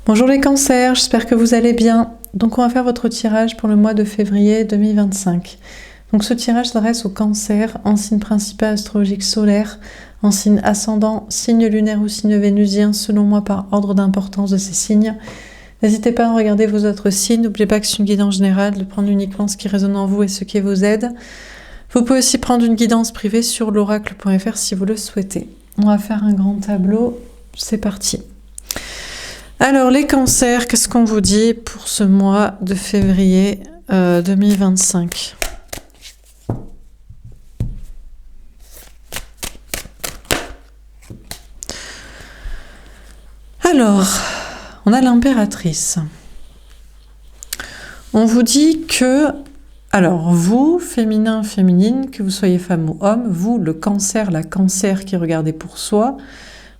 Bonjour les cancers, j'espère que vous allez bien. Donc on va faire votre tirage pour le mois de février 2025. Donc ce tirage s'adresse aux cancers en signe principal astrologique solaire, en signe ascendant, signe lunaire ou signe vénusien, selon moi par ordre d'importance de ces signes. N'hésitez pas à regarder vos autres signes, n'oubliez pas que c'est une guidance générale, de prendre uniquement ce qui résonne en vous et ce qui vous aide. Vous pouvez aussi prendre une guidance privée sur l'oracle.fr si vous le souhaitez. On va faire un grand tableau, c'est parti. Alors les cancers, qu'est-ce qu'on vous dit pour ce mois de février 2025 ? Alors, on a l'impératrice. On vous dit que, alors vous, féminin, féminine, que vous soyez femme ou homme, vous, le cancer, la cancer qui regardez pour soi,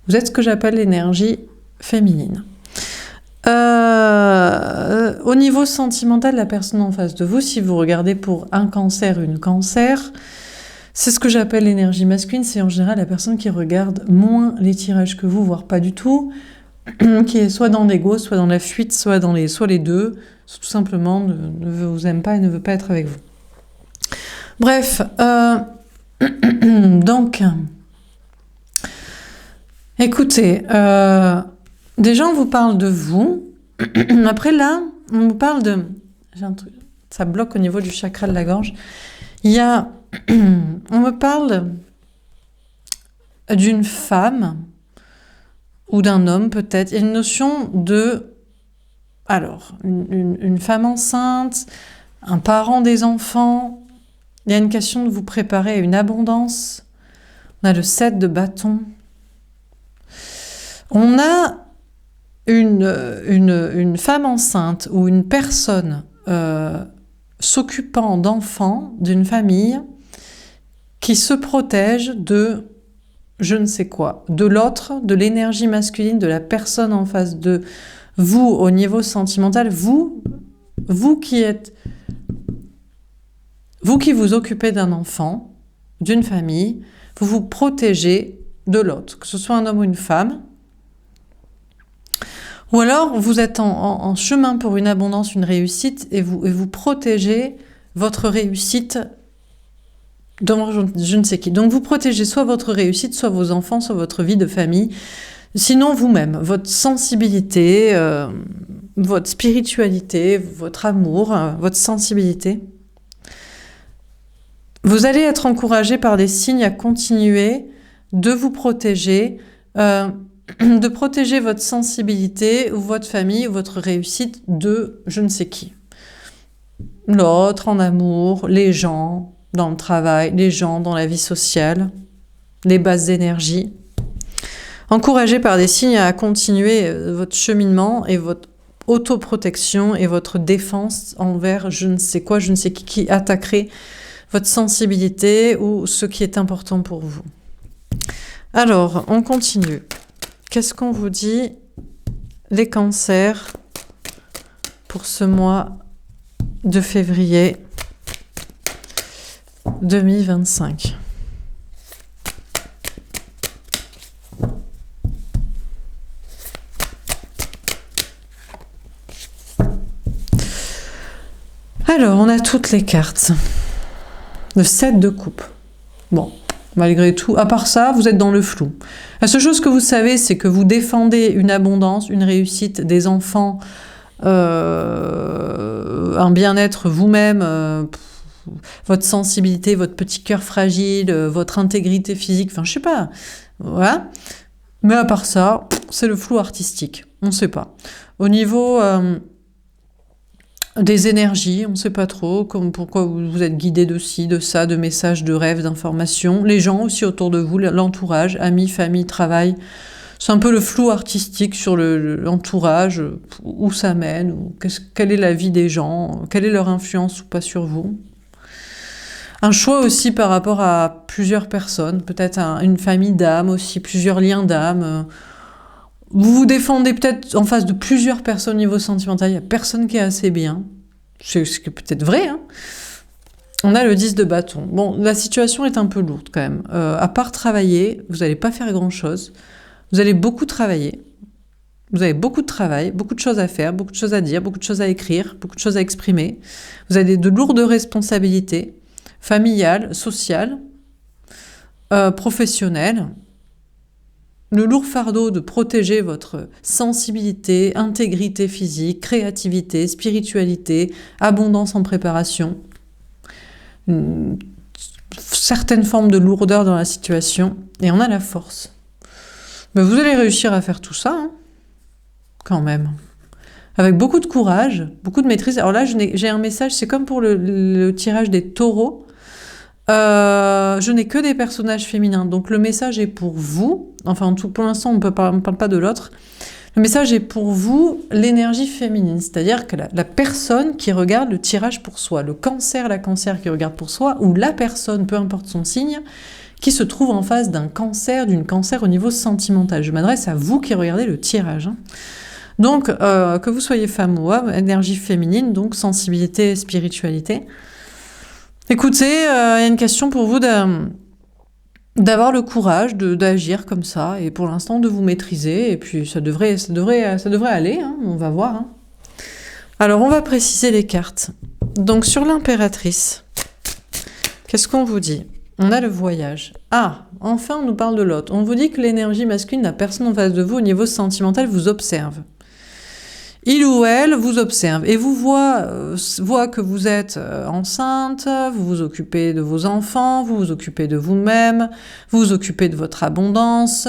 vous êtes ce que j'appelle l'énergie féminine. Au niveau sentimental, la personne en face de vous, si vous regardez pour un cancer, une cancer, c'est ce que j'appelle l'énergie masculine, c'est en général la personne qui regarde moins les tirages que vous, voire pas du tout, qui est soit dans l'ego, soit dans la fuite, soit les deux, soit tout simplement ne vous aime pas et ne veut pas être avec vous. Bref, donc, écoutez, déjà on vous parle de vous, après là, on vous parle de... J'ai un truc, ça bloque au niveau du chakra de la gorge. On me parle d'une femme ou d'un homme peut-être. Il y a une notion de... Alors, une femme enceinte, un parent des enfants. Il y a une question de vous préparer à une abondance. On a le 7 de bâton. On a une femme enceinte ou une personne s'occupant d'enfants d'une famille qui se protège de je ne sais quoi, de l'autre, de l'énergie masculine, de la personne en face de vous au niveau sentimental, vous qui vous occupez d'un enfant, d'une famille, vous vous protégez de l'autre, que ce soit un homme ou une femme. Ou alors, vous êtes en chemin pour une abondance, une réussite, et vous protégez votre réussite devant je ne sais qui. Donc, vous protégez soit votre réussite, soit vos enfants, soit votre vie de famille. Sinon, vous-même, votre sensibilité, votre spiritualité, votre amour, votre sensibilité. Vous allez être encouragé par des signes à continuer de vous protéger, de protéger votre sensibilité ou votre famille ou votre réussite de je ne sais qui. L'autre en amour, les gens dans le travail, les gens dans la vie sociale, les bases d'énergie. Encouragé par des signes à continuer votre cheminement et votre autoprotection et votre défense envers je ne sais quoi, je ne sais qui attaquerait votre sensibilité ou ce qui est important pour vous. Alors, on continue. Qu'est-ce qu'on vous dit, les cancers, pour ce mois de février 2025 ? Alors, on a toutes les cartes. Le 7 de coupe. Bon. Malgré tout, à part ça, vous êtes dans le flou. La seule chose que vous savez, c'est que vous défendez une abondance, une réussite, des enfants, un bien-être vous-même, votre sensibilité, votre petit cœur fragile, votre intégrité physique, enfin je sais pas, voilà. Mais à part ça, c'est le flou artistique, on ne sait pas. Au niveau des énergies, on ne sait pas trop pourquoi vous êtes guidé de ci, de ça, de messages, de rêves, d'informations. Les gens aussi autour de vous, l'entourage, amis, famille, travail. C'est un peu le flou artistique sur l'entourage, où ça mène, quelle est la vie des gens, quelle est leur influence ou pas sur vous. Un choix aussi par rapport à plusieurs personnes, peut-être une famille d'âmes aussi, plusieurs liens d'âmes. Vous vous défendez peut-être en face de plusieurs personnes au niveau sentimental, il n'y a personne qui est assez bien. C'est peut-être vrai, hein. On a le 10 de bâton. Bon, la situation est un peu lourde quand même. À part travailler, vous n'allez pas faire grand-chose. Vous allez beaucoup travailler. Vous avez beaucoup de travail, beaucoup de choses à faire, beaucoup de choses à dire, beaucoup de choses à écrire, beaucoup de choses à exprimer. Vous avez de lourdes responsabilités familiales, sociales, professionnelles. Le lourd fardeau de protéger votre sensibilité, intégrité physique, créativité, spiritualité, abondance en préparation. Une certaine forme de lourdeur dans la situation. Et on a la force. Mais vous allez réussir à faire tout ça, hein, quand même. Avec beaucoup de courage, beaucoup de maîtrise. Alors là, j'ai un message, c'est comme pour le tirage des taureaux. Je n'ai que des personnages féminins, donc le message est pour vous. Enfin, pour l'instant, on ne parle pas de l'autre. Le message est pour vous, l'énergie féminine, c'est-à-dire que la personne qui regarde le tirage pour soi, la cancer qui regarde pour soi, ou la personne, peu importe son signe, qui se trouve en face d'une cancer au niveau sentimental. Je m'adresse à vous qui regardez le tirage. Hein. Donc, que vous soyez femme ou homme, énergie féminine, donc sensibilité, spiritualité. Écoutez, il y a une question pour vous d'avoir le courage d'agir comme ça, et pour l'instant de vous maîtriser, et puis ça devrait aller, hein, on va voir. Hein. Alors, on va préciser les cartes. Donc, sur l'impératrice, qu'est-ce qu'on vous dit ? On a le voyage. Ah, enfin, on nous parle de l'autre. On vous dit que l'énergie masculine, la personne en face de vous, au niveau sentimental, vous observe. Il ou elle vous observe et vous voit que vous êtes enceinte, vous vous occupez de vos enfants, vous vous occupez de vous-même, vous vous occupez de votre abondance,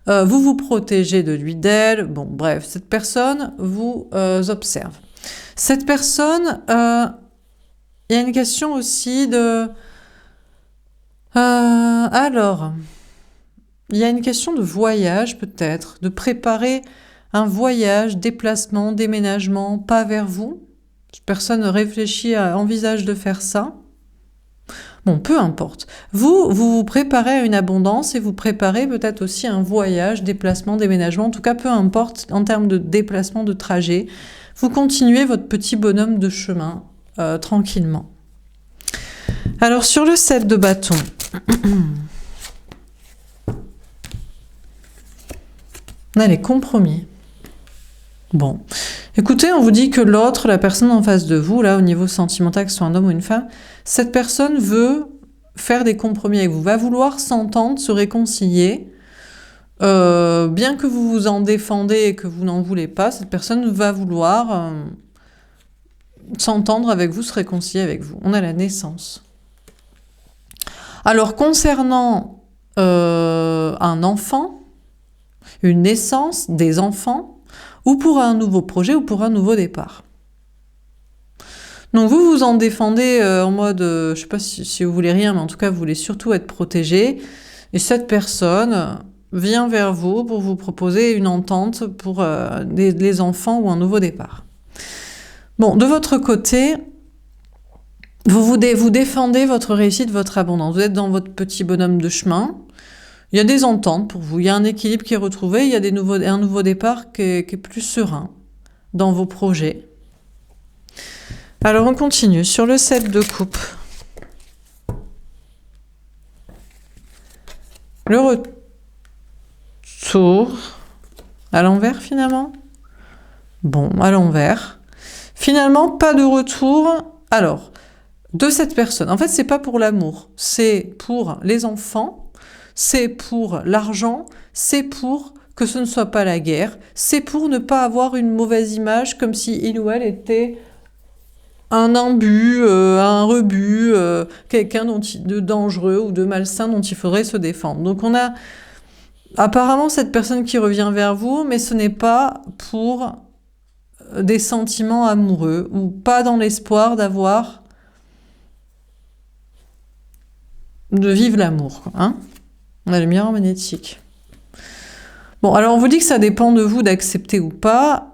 vous vous protégez de lui, d'elle. Bon, bref, cette personne vous observe. Cette personne, il y a une question aussi de... alors, il y a une question de voyage peut-être, de préparer un voyage, déplacement, déménagement, pas vers vous. Personne ne réfléchit, envisage de faire ça. Bon, peu importe. Vous préparez à une abondance et vous préparez peut-être aussi un voyage, déplacement, déménagement. En tout cas, peu importe en termes de déplacement, de trajet. Vous continuez votre petit bonhomme de chemin tranquillement. Alors, sur le 7 de bâton... on a les compromis. Bon, écoutez, on vous dit que l'autre, la personne en face de vous, là, au niveau sentimental, que ce soit un homme ou une femme, cette personne veut faire des compromis avec vous, va vouloir s'entendre, se réconcilier. Bien que vous vous en défendez et que vous n'en voulez pas, cette personne va vouloir s'entendre avec vous, se réconcilier avec vous. On a la naissance. Alors, concernant un enfant, une naissance, des enfants, ou pour un nouveau projet, ou pour un nouveau départ. Donc vous vous en défendez en mode, je sais pas si vous voulez rien, mais en tout cas vous voulez surtout être protégé, et cette personne vient vers vous pour vous proposer une entente pour les enfants ou un nouveau départ. Bon, de votre côté, vous défendez votre réussite, votre abondance. Vous êtes dans votre petit bonhomme de chemin. Il y a des ententes pour vous, il y a un équilibre qui est retrouvé, il y a un nouveau départ qui est plus serein dans vos projets. Alors on continue sur le 7 de coupe. Le retour à l'envers finalement. Bon, à l'envers. Finalement, pas de retour. Alors, de cette personne. En fait, c'est pas pour l'amour, c'est pour les enfants. C'est pour l'argent, c'est pour que ce ne soit pas la guerre, c'est pour ne pas avoir une mauvaise image comme si il ou elle était un imbus, un rebut, quelqu'un de dangereux ou de malsain dont il faudrait se défendre. Donc on a apparemment cette personne qui revient vers vous, mais ce n'est pas pour des sentiments amoureux ou pas dans l'espoir de vivre l'amour, hein. On a le miroir magnétique. Bon, alors on vous dit que ça dépend de vous d'accepter ou pas.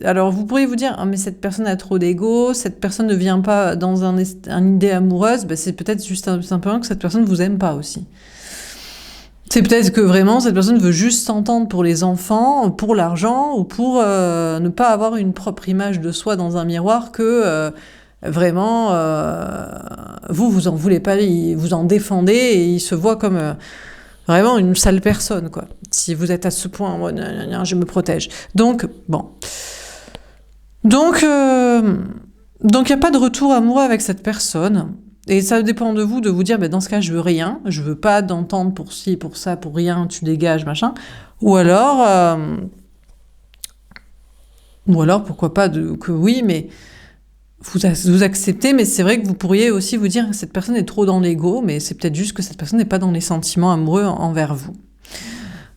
Alors vous pourriez vous dire, ah, mais cette personne a trop d'ego, cette personne ne vient pas dans une idée amoureuse, ben, c'est peut-être juste simplement que cette personne ne vous aime pas aussi. C'est peut-être que vraiment cette personne veut juste s'entendre pour les enfants, pour l'argent, ou pour ne pas avoir une propre image de soi dans un miroir que... vraiment, vous en voulez pas, vous en défendez et il se voit comme vraiment une sale personne, quoi. Si vous êtes à ce point, oh, je me protège. Donc, bon. Donc, il n'y a pas de retour amoureux avec cette personne. Et ça dépend de vous de vous dire, dans ce cas, je veux rien. Je veux pas d'entendre pour ci, pour ça, pour rien, tu dégages, machin. Ou alors, pourquoi pas que oui, mais vous acceptez, mais c'est vrai que vous pourriez aussi vous dire que cette personne est trop dans l'ego, mais c'est peut-être juste que cette personne n'est pas dans les sentiments amoureux envers vous.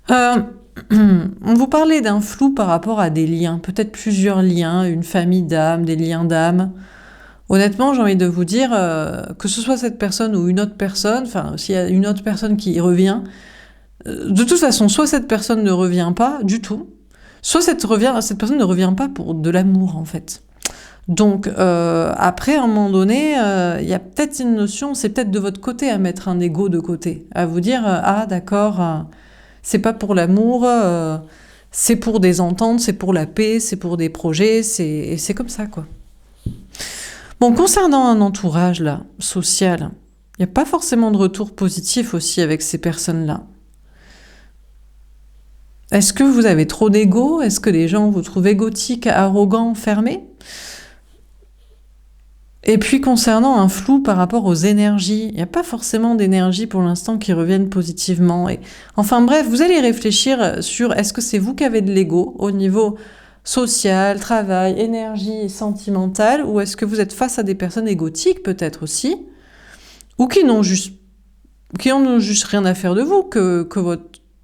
On vous parlait d'un flou par rapport à des liens, peut-être plusieurs liens, une famille d'âmes, des liens d'âmes. Honnêtement, j'ai envie de vous dire, que ce soit cette personne ou une autre personne, enfin, s'il y a une autre personne qui revient, de toute façon, soit cette personne ne revient pas du tout, soit cette personne ne revient pas pour de l'amour, en fait. Donc, après, à un moment donné, il y a peut-être une notion, c'est peut-être de votre côté à mettre un ego de côté, à vous dire, ah d'accord, c'est pas pour l'amour, c'est pour des ententes, c'est pour la paix, c'est pour des projets, et c'est comme ça, quoi. Bon, concernant un entourage, là, social, il n'y a pas forcément de retour positif aussi avec ces personnes-là. Est-ce que vous avez trop d'ego? Est-ce que les gens vous trouvent égotique, arrogant, fermé? Et puis concernant un flou par rapport aux énergies, il n'y a pas forcément d'énergie pour l'instant qui reviennent positivement. Enfin bref, vous allez réfléchir sur est-ce que c'est vous qui avez de l'ego au niveau social, travail, énergie sentimentale, ou est-ce que vous êtes face à des personnes égotiques peut-être aussi, ou qui n'ont juste rien à faire de vous,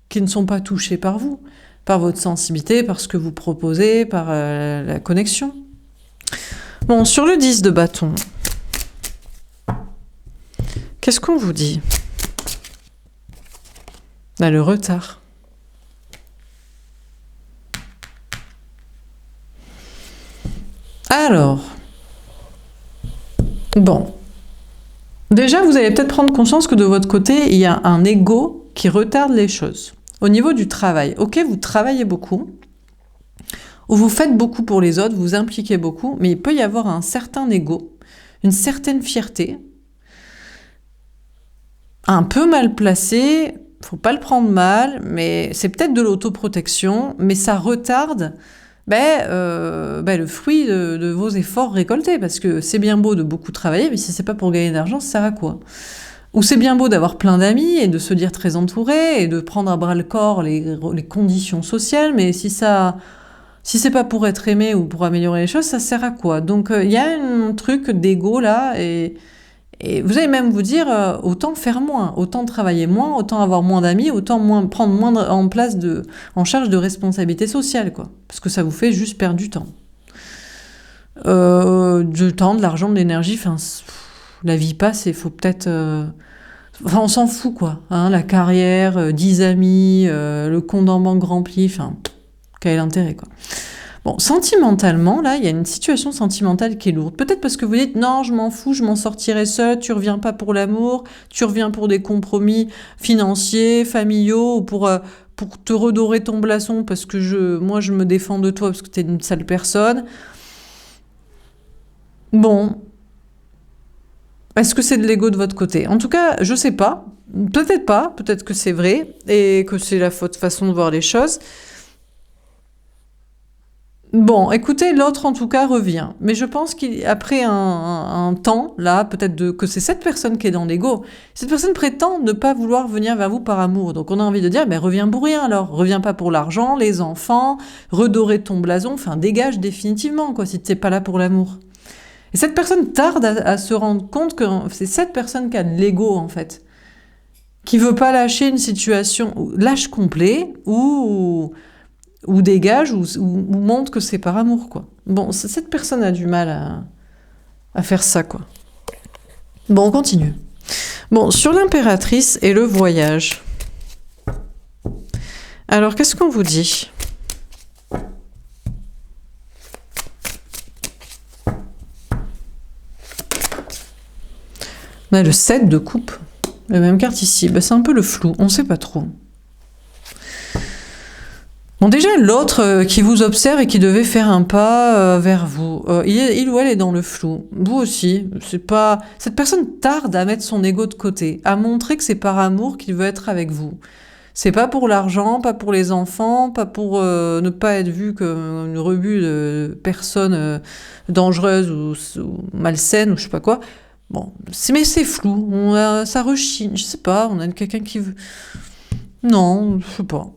qui ne sont pas touchés par vous, par votre sensibilité, par ce que vous proposez, par la connexion. Bon, sur le 10 de bâton, qu'est-ce qu'on vous dit? Là, le retard. Alors, bon. Déjà, vous allez peut-être prendre conscience que de votre côté, il y a un ego qui retarde les choses. Au niveau du travail, ok, vous travaillez beaucoup, ou vous faites beaucoup pour les autres, vous impliquez beaucoup, mais il peut y avoir un certain ego, une certaine fierté, un peu mal placé, faut pas le prendre mal, mais c'est peut-être de l'autoprotection, mais ça retarde le fruit de vos efforts récoltés, parce que c'est bien beau de beaucoup travailler, mais si c'est pas pour gagner d'argent, ça sert à quoi? Ou c'est bien beau d'avoir plein d'amis et de se dire très entouré et de prendre à bras le corps les conditions sociales, mais si c'est pas pour être aimé ou pour améliorer les choses, ça sert à quoi? Donc il y a un truc d'ego là, et vous allez même vous dire autant faire moins, autant travailler moins, autant avoir moins d'amis, autant prendre moins en charge de responsabilités sociales, quoi. Parce que ça vous fait juste perdre du temps. Du temps, de l'argent, de l'énergie, la vie passe et il faut peut-être... on s'en fout, quoi. Hein, la carrière, 10 amis, le compte en banque rempli, quel est l'intérêt, quoi. Bon, sentimentalement, là, il y a une situation sentimentale qui est lourde. Peut-être parce que vous dites, non, je m'en fous, je m'en sortirai seul, tu reviens pas pour l'amour, tu reviens pour des compromis financiers, familiaux, ou pour te redorer ton blason, parce que moi, je me défends de toi, parce que t'es une sale personne. Bon. Est-ce que c'est de l'ego de votre côté? En tout cas, je sais pas. Peut-être pas, peut-être que c'est vrai, et que c'est la façon de voir les choses. Bon, écoutez, l'autre en tout cas revient. Mais je pense qu'après un temps, là, peut-être que c'est cette personne qui est dans l'ego. Cette personne prétend ne pas vouloir venir vers vous par amour. Donc on a envie de dire, reviens pour rien alors. Reviens pas pour l'argent, les enfants, redorer ton blason, dégage définitivement, quoi, si t'es pas là pour l'amour. Et cette personne tarde à se rendre compte que c'est cette personne qui a de l'ego, en fait. Qui veut pas lâcher une situation, lâche complet, ou dégage, ou montre que c'est par amour, quoi. Bon, cette personne a du mal à faire ça, quoi. Bon, on continue. Bon, sur l'impératrice et le voyage. Alors, qu'est-ce qu'on vous dit? On a le 7 de coupe. La même carte ici. C'est un peu le flou. On ne sait pas trop. Bon, déjà, l'autre qui vous observe et qui devait faire un pas vers vous, il ou elle est dans le flou. Vous aussi. C'est pas... Cette personne tarde à mettre son ego de côté, à montrer que c'est par amour qu'il veut être avec vous. C'est pas pour l'argent, pas pour les enfants, pas pour ne pas être vu comme une rebut de personne dangereuse ou malsaine ou je sais pas quoi. Bon, mais c'est flou. Ça rechigne, je sais pas. On a quelqu'un qui veut... Non, je sais pas.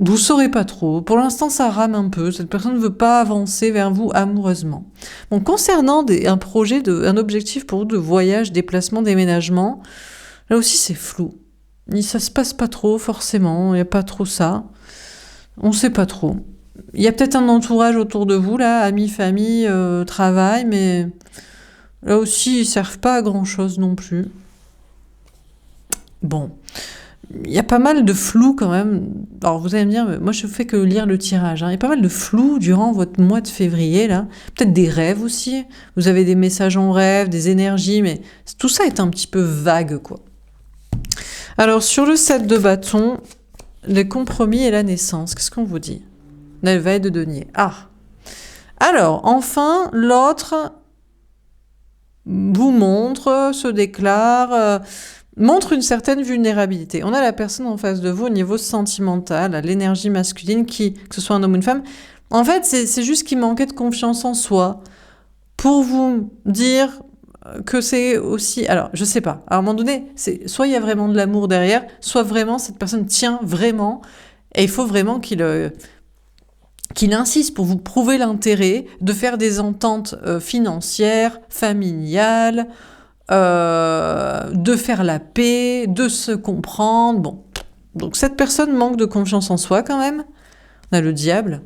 Vous saurez pas trop. Pour l'instant, ça rame un peu. Cette personne ne veut pas avancer vers vous amoureusement. Bon, concernant un projet, un objectif pour vous de voyage, déplacement, déménagement, là aussi c'est flou. Ça se passe pas trop forcément. Il n'y a pas trop ça. On sait pas trop. Il y a peut-être un entourage autour de vous là, amis, famille, travail, mais là aussi ils servent pas à grand chose non plus. Bon. Il y a pas mal de flou quand même. Alors vous allez me dire, moi je fais que lire le tirage. Il y a pas mal de flou durant votre mois de février là. Peut-être des rêves aussi. Vous avez des messages en rêve, des énergies, mais tout ça est un petit peu vague quoi. Alors sur le 7 de bâton, les compromis et la naissance, qu'est-ce qu'on vous dit? La veille de denier. Ah. Alors enfin l'autre vous montre, se déclare. Montre une certaine vulnérabilité. On a la personne en face de vous au niveau sentimental, l'énergie masculine, que ce soit un homme ou une femme. En fait, c'est juste qu'il manquait de confiance en soi pour vous dire que c'est aussi... Alors, je sais pas. À un moment donné, soit il y a vraiment de l'amour derrière, soit vraiment cette personne tient vraiment, et il faut vraiment qu'il insiste pour vous prouver l'intérêt de faire des ententes financières, familiales, de faire la paix, de se comprendre. Bon, donc cette personne manque de confiance en soi quand même. On a le diable.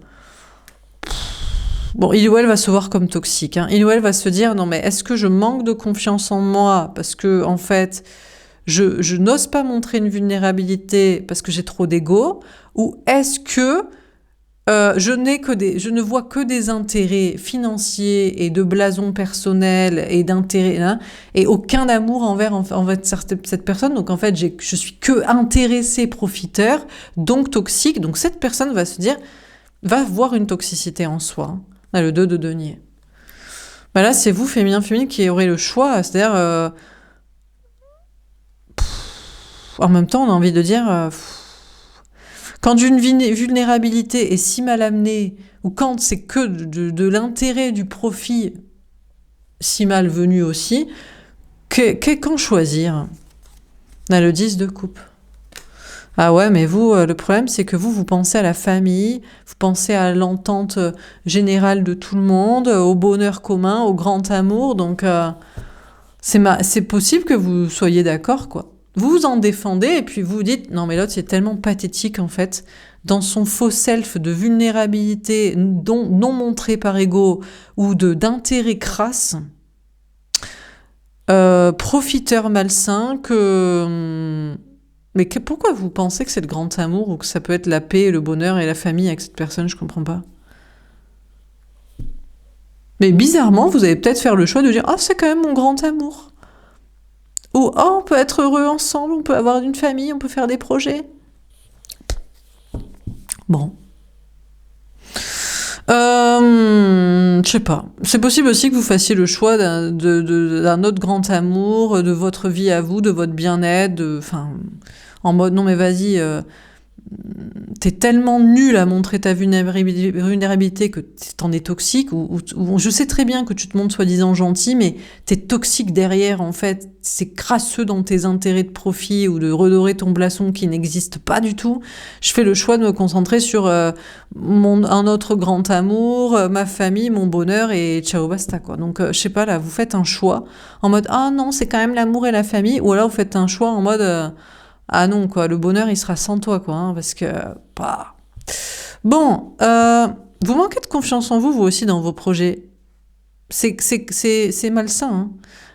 Bon, il ou elle va se voir comme toxique. Il ou elle va se dire, non mais est-ce que je manque de confiance en moi parce que en fait, je n'ose pas montrer une vulnérabilité parce que j'ai trop d'ego, ou est-ce que je ne vois que des intérêts financiers et de blason personnel et d'intérêt, et aucun amour envers cette personne. Donc en fait, je suis que intéressé, profiteur, donc toxique. Donc cette personne va voir une toxicité en soi. On a le 2 de denier. Bah là, c'est vous, féminin, féminine, qui aurez le choix. C'est-à-dire, en même temps, on a envie de dire... Quand une vulnérabilité est si mal amenée, ou quand c'est que de l'intérêt, du profit si mal venu aussi, quand choisir? On a le 10 de coupe. Ah ouais, mais vous, le problème, c'est que vous pensez à la famille, vous pensez à l'entente générale de tout le monde, au bonheur commun, au grand amour, donc c'est possible que vous soyez d'accord, quoi. Vous vous en défendez et puis vous vous dites non mais l'autre c'est tellement pathétique en fait dans son faux self de vulnérabilité non montrée par ego ou d'intérêt crasse, profiteur malsain mais pourquoi vous pensez que c'est le grand amour ou que ça peut être la paix, le bonheur et la famille avec cette personne? Je comprends pas. Mais bizarrement vous allez peut-être faire le choix de dire ah c'est quand même mon grand amour. Ou « oh, on peut être heureux ensemble, on peut avoir une famille, on peut faire des projets. » Bon. Je sais pas. C'est possible aussi que vous fassiez le choix d'un autre grand amour, de votre vie à vous, de votre bien-être, en mode « non mais vas-y, t'es tellement nul à montrer ta vulnérabilité que t'en es toxique, ou je sais très bien que tu te montres soi-disant gentil, mais t'es toxique derrière, en fait, c'est crasseux dans tes intérêts de profit ou de redorer ton blason qui n'existe pas du tout. Je fais le choix de me concentrer sur un autre grand amour, ma famille, mon bonheur, et ciao basta, quoi. Donc, je sais pas, là, vous faites un choix en mode « ah non, c'est quand même l'amour et la famille », ou alors vous faites un choix en mode ah non, quoi, le bonheur, il sera sans toi, quoi, parce que... Bah. Bon, vous manquez de confiance en vous, vous aussi, dans vos projets. C'est malsain,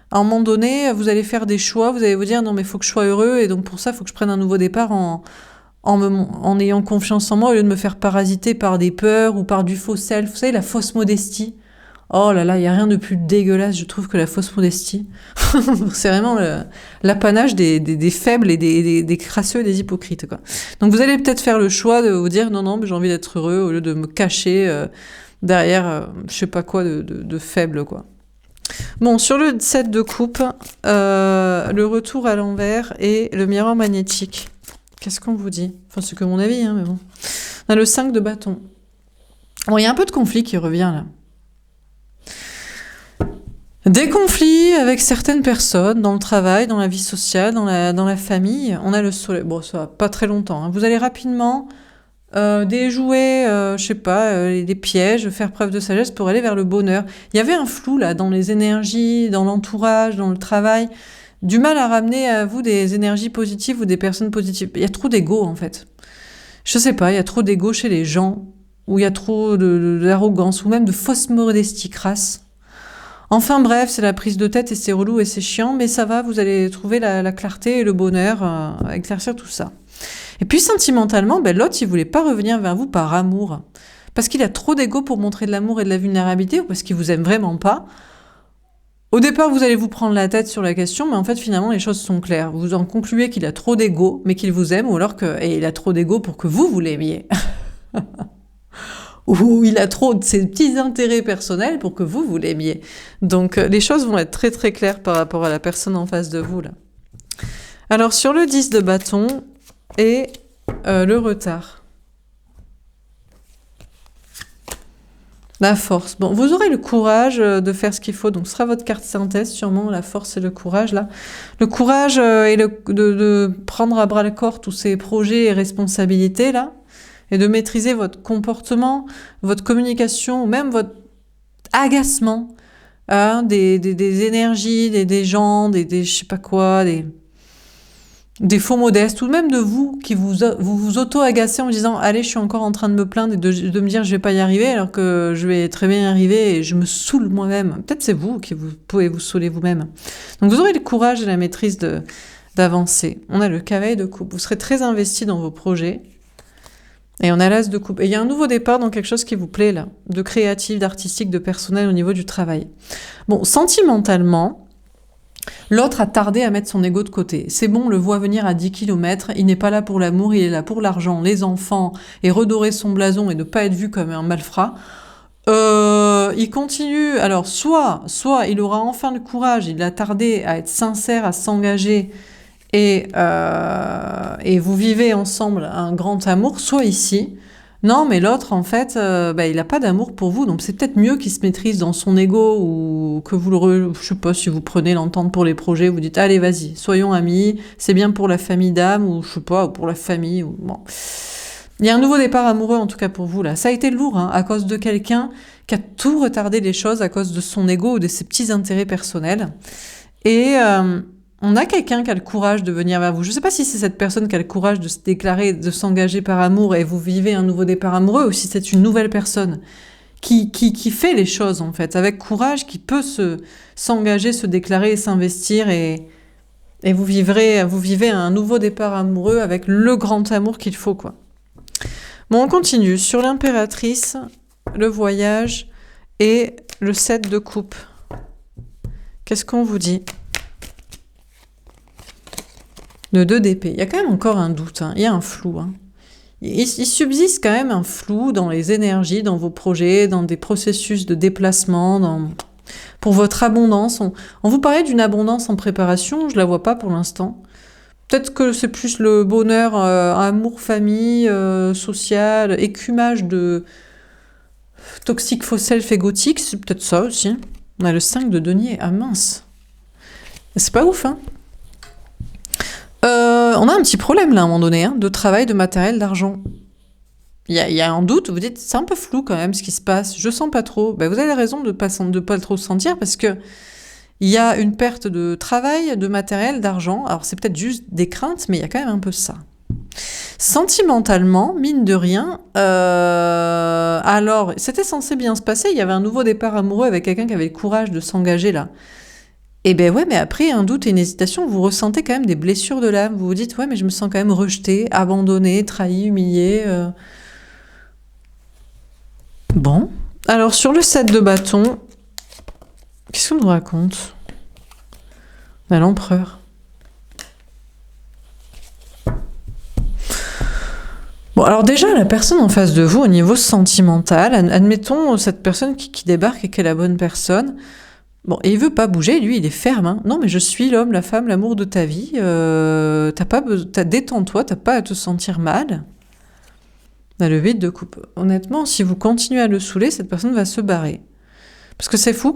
À un moment donné, vous allez faire des choix, vous allez vous dire, non, mais il faut que je sois heureux, et donc pour ça, il faut que je prenne un nouveau départ en ayant confiance en moi, au lieu de me faire parasiter par des peurs ou par du faux self. Vous savez, la fausse modestie. Oh là là, il n'y a rien de plus dégueulasse, je trouve, que la fausse modestie. C'est vraiment l'apanage des faibles et des crasseux et des hypocrites, quoi. Donc vous allez peut-être faire le choix de vous dire non, non, mais j'ai envie d'être heureux au lieu de me cacher derrière, je sais pas quoi, de faible, quoi. Bon, sur le 7 de coupe, le retour à l'envers et le miroir magnétique. Qu'est-ce qu'on vous dit? Enfin, c'est que mon avis, hein, mais bon. On a le 5 de bâton. Bon, il y a un peu de conflit qui revient, là. Des conflits avec certaines personnes, dans le travail, dans la vie sociale, dans la famille. On a le soleil. Bon, ça va pas très longtemps, hein. Vous allez rapidement déjouer, je sais pas, les pièges, faire preuve de sagesse pour aller vers le bonheur. Il y avait un flou, là, dans les énergies, dans l'entourage, dans le travail. Du mal à ramener à vous des énergies positives ou des personnes positives. Il y a trop d'ego, en fait. Je sais pas, il y a trop d'ego chez les gens, ou il y a trop d'arrogance, ou même de fausse modestie crasse. Enfin bref, c'est la prise de tête et c'est relou et c'est chiant, mais ça va, vous allez trouver la clarté et le bonheur à éclaircir tout ça. Et puis sentimentalement, l'autre, il voulait pas revenir vers vous par amour. Parce qu'il a trop d'ego pour montrer de l'amour et de la vulnérabilité, ou parce qu'il vous aime vraiment pas. Au départ, vous allez vous prendre la tête sur la question, mais en fait, finalement, les choses sont claires. Vous en concluez qu'il a trop d'ego, mais qu'il vous aime, ou alors qu'il a trop d'ego pour que vous l'aimiez. Ou il a trop de ses petits intérêts personnels pour que vous l'aimiez. Donc les choses vont être très très claires par rapport à la personne en face de vous, là. Alors sur le 10 de bâton et le retard. La force. Bon, vous aurez le courage de faire ce qu'il faut, donc ce sera votre carte synthèse, sûrement, la force et le courage, là. Le courage et de prendre à bras le corps tous ces projets et responsabilités, là, et de maîtriser votre comportement, votre communication, ou même votre agacement, hein, des énergies, des gens, je sais pas quoi, des faux modestes, ou même de vous, qui vous auto-agacez en vous disant « Allez, je suis encore en train de me plaindre et de me dire je vais pas y arriver, alors que je vais très bien y arriver et je me saoule moi-même. » Peut-être c'est vous qui pouvez vous saouler vous-même. Donc vous aurez le courage et la maîtrise d'avancer. On a le cavalier de coupe. Vous serez très investi dans vos projets. Et on a l'as de coupe. Et il y a un nouveau départ dans quelque chose qui vous plaît, là. De créatif, d'artistique, de personnel au niveau du travail. Bon, sentimentalement, l'autre a tardé à mettre son ego de côté. C'est bon, on le voit venir à 10 km. Il n'est pas là pour l'amour, il est là pour l'argent, les enfants, et redorer son blason et ne pas être vu comme un malfrat. Il continue. Alors, soit il aura enfin le courage, il a tardé à être sincère, à s'engager, et vous vivez ensemble un grand amour, soit ici, non, mais l'autre, en fait, il n'a pas d'amour pour vous, donc c'est peut-être mieux qu'il se maîtrise dans son ego, ou que vous je sais pas, si vous prenez l'entente pour les projets, vous dites, allez, vas-y, soyons amis, c'est bien pour la famille d'âme, ou je sais pas, ou pour la famille, ou bon. Il y a un nouveau départ amoureux, en tout cas pour vous, là. Ça a été lourd, hein, à cause de quelqu'un qui a tout retardé les choses à cause de son ego ou de ses petits intérêts personnels. Et on a quelqu'un qui a le courage de venir vers vous. Je ne sais pas si c'est cette personne qui a le courage de se déclarer, de s'engager par amour et vous vivez un nouveau départ amoureux, ou si c'est une nouvelle personne qui fait les choses, en fait, avec courage, qui peut s'engager, se déclarer et s'investir, et vous vivez un nouveau départ amoureux avec le grand amour qu'il faut, quoi. Bon, on continue. Sur l'impératrice, le voyage et le 7 de coupe. Qu'est-ce qu'on vous dit ? Le 2 d'épée. Il y a quand même encore un doute, hein. Il y a un flou, hein. Il subsiste quand même un flou dans les énergies, dans vos projets, dans des processus de déplacement, pour votre abondance. On vous parlait d'une abondance en préparation, je la vois pas pour l'instant. Peut-être que c'est plus le bonheur, amour, famille, social, écumage de toxique, faux self et gothique, c'est peut-être ça aussi. On a le 5 de denier, ah mince. C'est pas ouf, hein. On a un petit problème là à un moment donné, hein, de travail, de matériel, d'argent. Il y a un doute, vous dites, c'est un peu flou quand même ce qui se passe, je sens pas trop. Vous avez raison de pas trop sentir, parce que il y a une perte de travail, de matériel, d'argent. Alors c'est peut-être juste des craintes, mais il y a quand même un peu ça. Sentimentalement, mine de rien, alors c'était censé bien se passer, il y avait un nouveau départ amoureux avec quelqu'un qui avait le courage de s'engager là. Et ouais, mais après un doute et une hésitation, vous ressentez quand même des blessures de l'âme. Vous vous dites, ouais, mais je me sens quand même rejetée, abandonnée, trahie, humiliée. Bon. Alors sur le 7 de bâton Qu'est-ce qu'on nous raconte? On a l'empereur. Bon, alors déjà, la personne en face de vous, au niveau sentimental, admettons cette personne qui débarque et qui est la bonne personne. Bon, et il veut pas bouger, lui, il est ferme. Hein. Non, mais je suis l'homme, la femme, l'amour de ta vie. Détends-toi, t'as pas à te sentir mal. On a le 8 de coupe. Honnêtement, si vous continuez à le saouler, cette personne va se barrer. Parce que c'est vous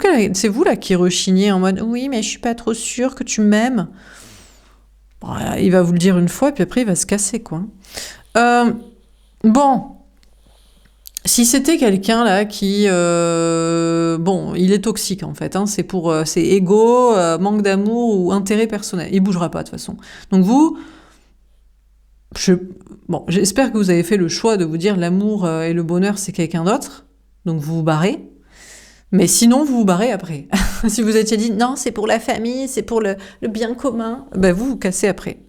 là qui rechignez en mode « Oui, mais je suis pas trop sûre que tu m'aimes. » Bon, il va vous le dire une fois, puis après, il va se casser, quoi. Bon, si c'était quelqu'un là qui... bon, il est toxique en fait, hein, c'est égo, manque d'amour ou intérêt personnel. Il bougera pas de toute façon. Donc vous... Bon, j'espère que vous avez fait le choix de vous dire l'amour et le bonheur c'est quelqu'un d'autre. Donc vous vous barrez. Mais sinon, vous vous barrez après. Si vous étiez dit, non, c'est pour la famille, c'est pour le bien commun, ben vous vous cassez après.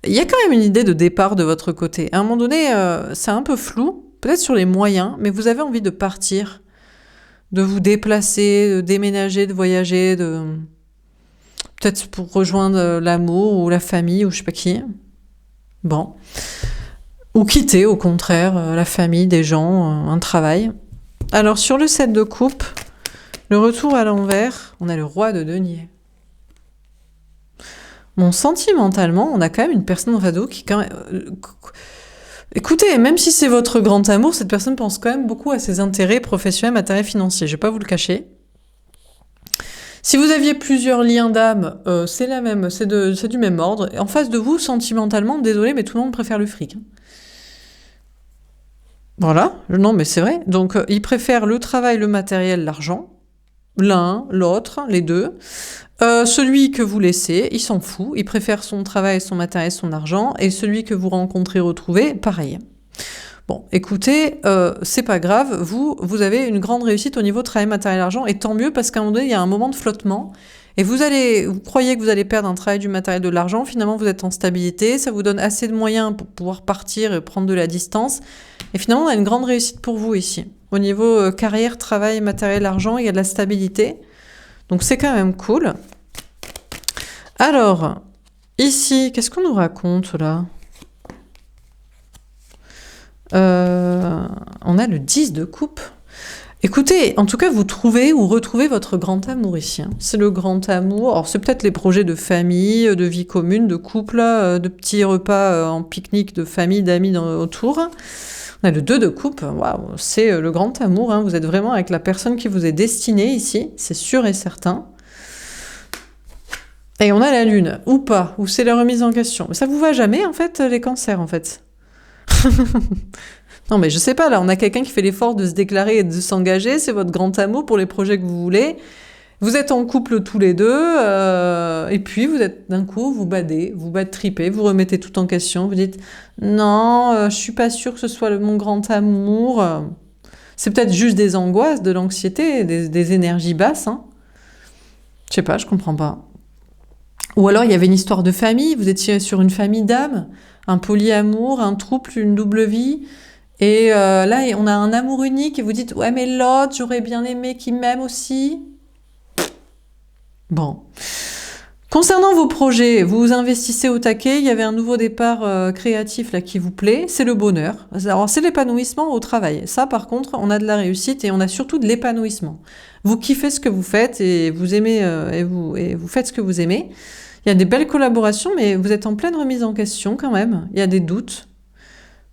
Il y a quand même une idée de départ de votre côté. À un moment donné, c'est un peu flou, peut-être sur les moyens, mais vous avez envie de partir, de vous déplacer, de déménager, de voyager, peut-être pour rejoindre l'amour ou la famille ou je sais pas qui. Bon. Ou quitter, au contraire, la famille, des gens, un travail. Alors, sur le 7 de coupe, le retour à l'envers, on a le roi de denier. Bon, sentimentalement, on a quand même une personne en face de vous qui quand même... Écoutez, même si c'est votre grand amour, cette personne pense quand même beaucoup à ses intérêts professionnels, matériels, financiers. Je vais pas vous le cacher. Si vous aviez plusieurs liens d'âme, c'est du même ordre. En face de vous, sentimentalement, désolé, mais tout le monde préfère le fric. Voilà, non mais c'est vrai. Donc ils préfèrent le travail, le matériel, l'argent. L'un, l'autre, les deux. Celui que vous laissez, il s'en fout. Il préfère son travail, son matériel, son argent. Et celui que vous rencontrez, retrouvez, pareil. Bon, écoutez, c'est pas grave. Vous avez une grande réussite au niveau travail, matériel, argent. Et tant mieux parce qu'à un moment donné, il y a un moment de flottement. Et vous croyez que vous allez perdre un travail, du matériel, de l'argent. Finalement, vous êtes en stabilité. Ça vous donne assez de moyens pour pouvoir partir et prendre de la distance. Et finalement, on a une grande réussite pour vous ici. Au niveau carrière, travail, matériel, argent, il y a de la stabilité. Donc, c'est quand même cool. Alors, ici, qu'est-ce qu'on nous raconte, là? On a le 10 de coupe. Écoutez, en tout cas, vous trouvez ou retrouvez votre grand amour ici. Hein. C'est le grand amour. Alors, c'est peut-être les projets de famille, de vie commune, de couple, de petits repas en pique-nique, de famille, d'amis autour. On a le 2 de coupe. Waouh, c'est le grand amour. Hein. Vous êtes vraiment avec la personne qui vous est destinée ici. C'est sûr et certain. Et on a la lune, ou pas, ou c'est la remise en question. Mais ça vous va jamais, en fait, les cancers, en fait. Non, mais je sais pas, là, on a quelqu'un qui fait l'effort de se déclarer et de s'engager, c'est votre grand amour pour les projets que vous voulez. Vous êtes en couple tous les deux, et puis vous êtes d'un coup, vous bad tripez, vous remettez tout en question, vous dites « Non, je suis pas sûre que ce soit mon grand amour. » C'est peut-être juste des angoisses, de l'anxiété, des énergies basses. Hein. Je sais pas, je comprends pas. Ou alors, il y avait une histoire de famille, vous étiez sur une famille d'âmes, un polyamour, un trouble, une double vie... Et là, on a un amour unique et vous dites « Ouais, mais l'autre, j'aurais bien aimé qu'il m'aime aussi. » Bon. Concernant vos projets, vous investissez au taquet, il y avait un nouveau départ créatif là qui vous plaît, c'est le bonheur. Alors, c'est l'épanouissement au travail. Ça, par contre, on a de la réussite et on a surtout de l'épanouissement. Vous kiffez ce que vous faites et vous aimez et vous faites ce que vous aimez. Il y a des belles collaborations, mais vous êtes en pleine remise en question quand même. Il y a des doutes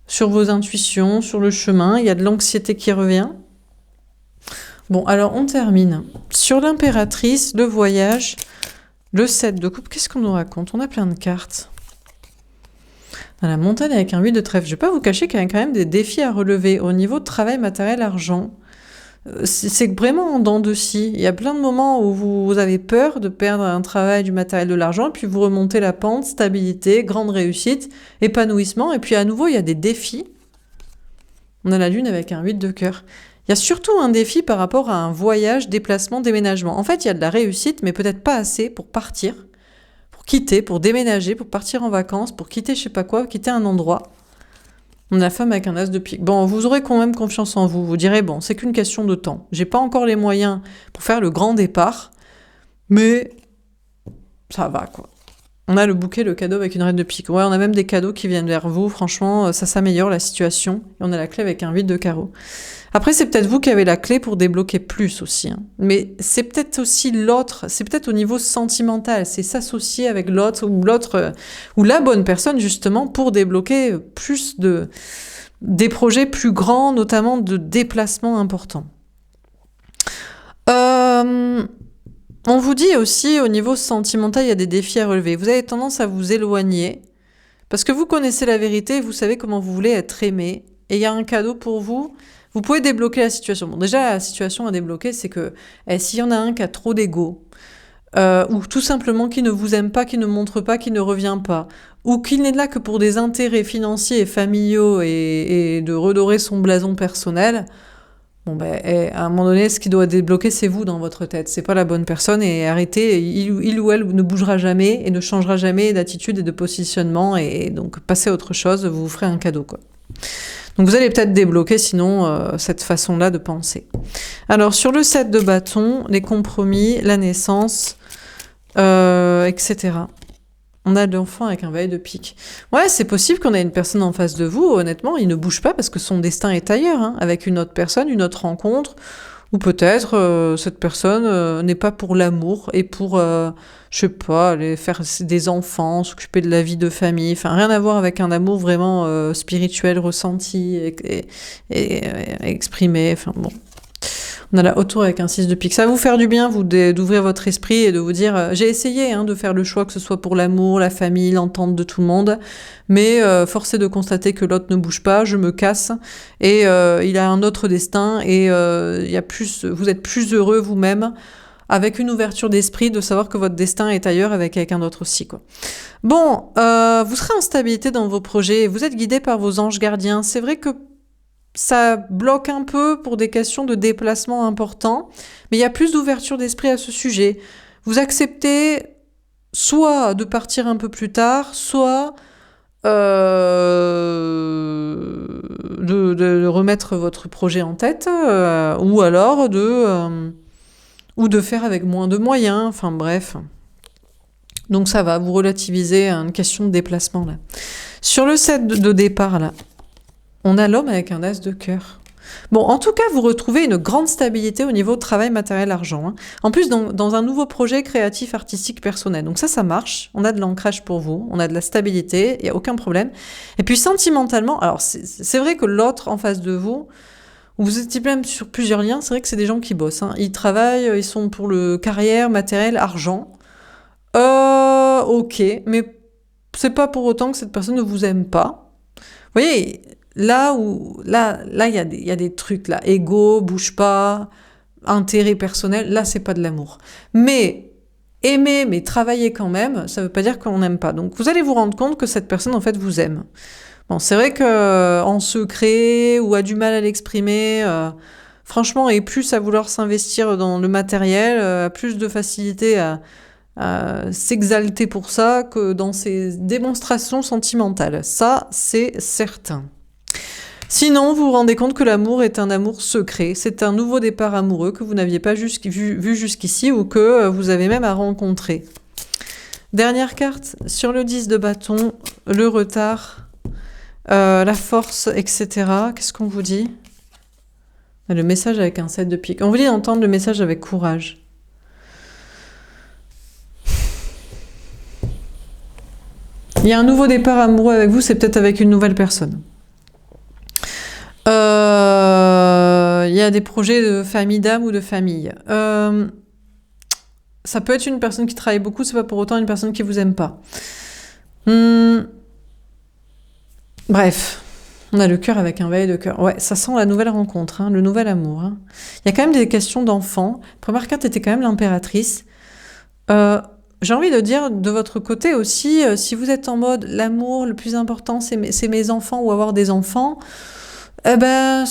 sur vos intuitions, sur le chemin, il y a de l'anxiété qui revient. Bon, alors on termine. Sur l'impératrice, le voyage, le 7 de coupe, qu'est-ce qu'on nous raconte? On a plein de cartes. Dans la montagne avec un 8 de trèfle, je ne vais pas vous cacher qu'il y a quand même des défis à relever au niveau de travail, matériel, argent. C'est vraiment en dents de scie. Il y a plein de moments où vous avez peur de perdre un travail, du matériel, de l'argent, puis vous remontez la pente, stabilité, grande réussite, épanouissement, et puis à nouveau, il y a des défis. On a la lune avec un 8 de cœur. Il y a surtout un défi par rapport à un voyage, déplacement, déménagement. En fait, il y a de la réussite, mais peut-être pas assez pour partir, pour quitter, pour déménager, pour partir en vacances, pour quitter je sais pas quoi, quitter un endroit. On a la femme avec un as de pique. Bon, vous aurez quand même confiance en vous. Vous direz, bon, c'est qu'une question de temps. J'ai pas encore les moyens pour faire le grand départ, mais ça va, quoi. On a le bouquet, le cadeau avec une reine de pique. Ouais, on a même des cadeaux qui viennent vers vous. Franchement, ça s'améliore la situation. Et on a la clé avec un 8 de carreau. Après, c'est peut-être vous qui avez la clé pour débloquer plus aussi. Hein. Mais c'est peut-être aussi l'autre. C'est peut-être au niveau sentimental. C'est s'associer avec l'autre ou la bonne personne justement pour débloquer plus des projets plus grands, notamment de déplacements importants. On vous dit aussi, au niveau sentimental, il y a des défis à relever. Vous avez tendance à vous éloigner, parce que vous connaissez la vérité, vous savez comment vous voulez être aimé, et il y a un cadeau pour vous. Vous pouvez débloquer la situation. Bon, déjà, la situation à débloquer, c'est que s'il y en a un qui a trop d'ego, ou tout simplement qui ne vous aime pas, qui ne montre pas, qui ne revient pas, ou qui n'est là que pour des intérêts financiers et familiaux et de redorer son blason personnel, bon à un moment donné, ce qui doit débloquer, c'est vous dans votre tête. C'est pas la bonne personne et arrêtez. Il ou elle ne bougera jamais et ne changera jamais d'attitude et de positionnement et donc passez à autre chose. Vous vous ferez un cadeau, quoi. Donc vous allez peut-être débloquer sinon cette façon-là de penser. Alors sur le 7 de bâton, les compromis, la naissance, etc. On a l'enfant avec un valet de pique. Ouais, c'est possible qu'on ait une personne en face de vous, honnêtement, il ne bouge pas parce que son destin est ailleurs, hein, avec une autre personne, une autre rencontre, ou peut-être cette personne n'est pas pour l'amour et pour, je sais pas, aller faire des enfants, s'occuper de la vie de famille, enfin rien à voir avec un amour vraiment spirituel, ressenti et exprimé, enfin bon. On a la haute tour avec un 6 de pique. Ça va vous faire du bien, vous, d'ouvrir votre esprit et de vous dire j'ai essayé de faire le choix, que ce soit pour l'amour, la famille, l'entente de tout le monde, mais force est de constater que l'autre ne bouge pas, je me casse, et il a un autre destin, et vous êtes plus heureux vous-même, avec une ouverture d'esprit, de savoir que votre destin est ailleurs avec quelqu'un d'autre aussi, quoi. Bon, vous serez en stabilité dans vos projets, vous êtes guidé par vos anges gardiens. C'est vrai que ça bloque un peu pour des questions de déplacement importants, mais il y a plus d'ouverture d'esprit à ce sujet. Vous acceptez soit de partir un peu plus tard, soit de remettre votre projet en tête, ou alors de faire avec moins de moyens, enfin bref. Donc ça va, vous relativisez une question de déplacement là. Sur le set de départ là, on a l'homme avec un as de cœur. Bon, en tout cas, vous retrouvez une grande stabilité au niveau travail, matériel, argent. Hein. En plus, dans un nouveau projet créatif, artistique, personnel. Donc ça marche. On a de l'ancrage pour vous. On a de la stabilité. Il n'y a aucun problème. Et puis, sentimentalement, alors c'est vrai que l'autre en face de vous, vous êtes même sur plusieurs liens, c'est vrai que c'est des gens qui bossent. Hein. Ils travaillent, ils sont pour le carrière, matériel, argent. Ok, mais c'est pas pour autant que cette personne ne vous aime pas. Vous voyez... Là, il y a des trucs, là. Ego, bouge pas, intérêt personnel, là, c'est pas de l'amour. Mais aimer, mais travailler quand même, ça veut pas dire qu'on n'aime pas. Donc, vous allez vous rendre compte que cette personne, en fait, vous aime. Bon, c'est vrai que en secret, ou a du mal à l'exprimer, franchement, et plus à vouloir s'investir dans le matériel, a plus de facilité à s'exalter pour ça que dans ses démonstrations sentimentales. Ça, c'est certain. Sinon, vous vous rendez compte que l'amour est un amour secret. C'est un nouveau départ amoureux que vous n'aviez pas vu jusqu'ici ou que vous avez même à rencontrer. Dernière carte, sur le 10 de bâton, le retard, la force, etc. Qu'est-ce qu'on vous dit ? Le message avec un 7 de pique. On vous dit d'entendre le message avec courage. Il y a un nouveau départ amoureux avec vous, c'est peut-être avec une nouvelle personne. Il y a des projets de famille d'âme ou de famille. Ça peut être une personne qui travaille beaucoup, c'est pas pour autant une personne qui vous aime pas. Bref, on a le cœur avec un valet de cœur. Ouais, ça sent la nouvelle rencontre, hein, le nouvel amour. Hein. Il y a quand même des questions d'enfants. Première carte était quand même l'impératrice. J'ai envie de dire de votre côté aussi, si vous êtes en mode l'amour, le plus important c'est mes enfants ou avoir des enfants, eh ben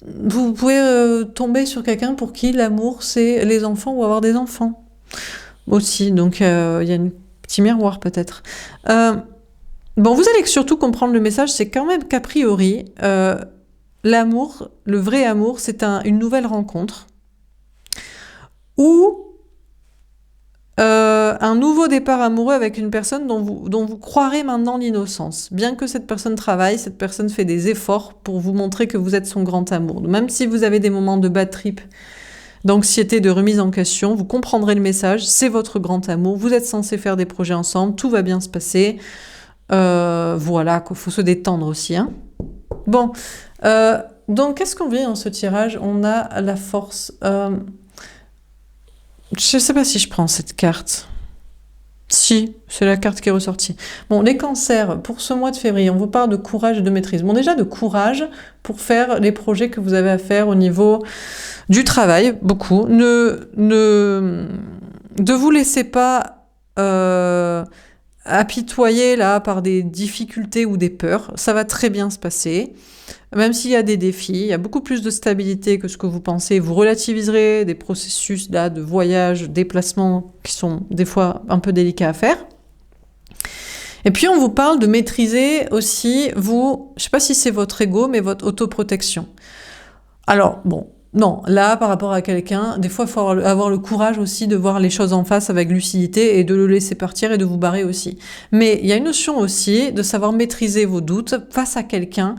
vous pouvez tomber sur quelqu'un pour qui l'amour c'est les enfants ou avoir des enfants aussi. Donc il y a un petit miroir peut-être. Bon, vous allez surtout comprendre le message, c'est quand même qu'a priori l'amour, le vrai amour, c'est une nouvelle rencontre où un nouveau départ amoureux avec une personne dont vous croirez maintenant l'innocence. Bien que cette personne travaille, cette personne fait des efforts pour vous montrer que vous êtes son grand amour. Même si vous avez des moments de bad trip, d'anxiété, de remise en question, vous comprendrez le message, c'est votre grand amour, vous êtes censés faire des projets ensemble, tout va bien se passer. Voilà, il faut se détendre aussi. Hein. Bon, donc qu'est-ce qu'on vit dans ce tirage? On a la force... je ne sais pas si je prends cette carte. Si, c'est la carte qui est ressortie. Bon, les cancers, pour ce mois de février, on vous parle de courage et de maîtrise. Bon, déjà de courage pour faire les projets que vous avez à faire au niveau du travail, beaucoup. Ne vous laissez pas apitoyer là par des difficultés ou des peurs. Ça va très bien se passer. Même s'il y a des défis, il y a beaucoup plus de stabilité que ce que vous pensez. Vous relativiserez des processus là, de voyage, déplacement qui sont des fois un peu délicats à faire. Et puis on vous parle de maîtriser aussi, vous, je sais pas si c'est votre ego, mais votre autoprotection. Alors, bon, non, là, par rapport à quelqu'un, des fois, il faut avoir le courage aussi de voir les choses en face avec lucidité et de le laisser partir et de vous barrer aussi. Mais il y a une notion aussi de savoir maîtriser vos doutes face à quelqu'un,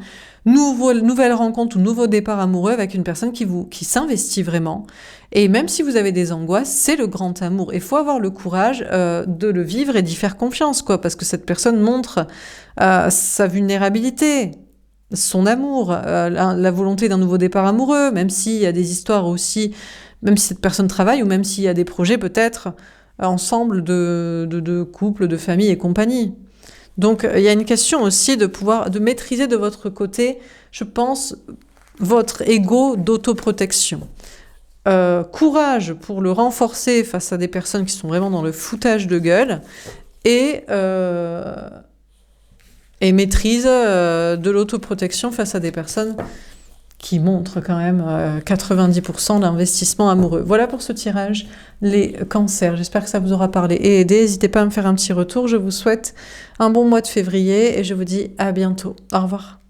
nouvelle rencontre ou nouveau départ amoureux avec une personne qui s'investit vraiment. Et même si vous avez des angoisses, c'est le grand amour. Il faut avoir le courage de le vivre et d'y faire confiance, quoi, parce que cette personne montre sa vulnérabilité, son amour, la volonté d'un nouveau départ amoureux, même s'il y a des histoires aussi, même si cette personne travaille ou même s'il y a des projets peut-être ensemble de couple, de famille et compagnie. Donc il y a une question aussi de maîtriser de votre côté, je pense, votre ego d'autoprotection. Courage pour le renforcer face à des personnes qui sont vraiment dans le foutage de gueule et maîtrise de l'autoprotection face à des personnes qui montrent quand même 90% d'investissement amoureux. Voilà pour ce tirage, les cancers. J'espère que ça vous aura parlé et aidé. N'hésitez pas à me faire un petit retour. Je vous souhaite un bon mois de février et je vous dis à bientôt. Au revoir.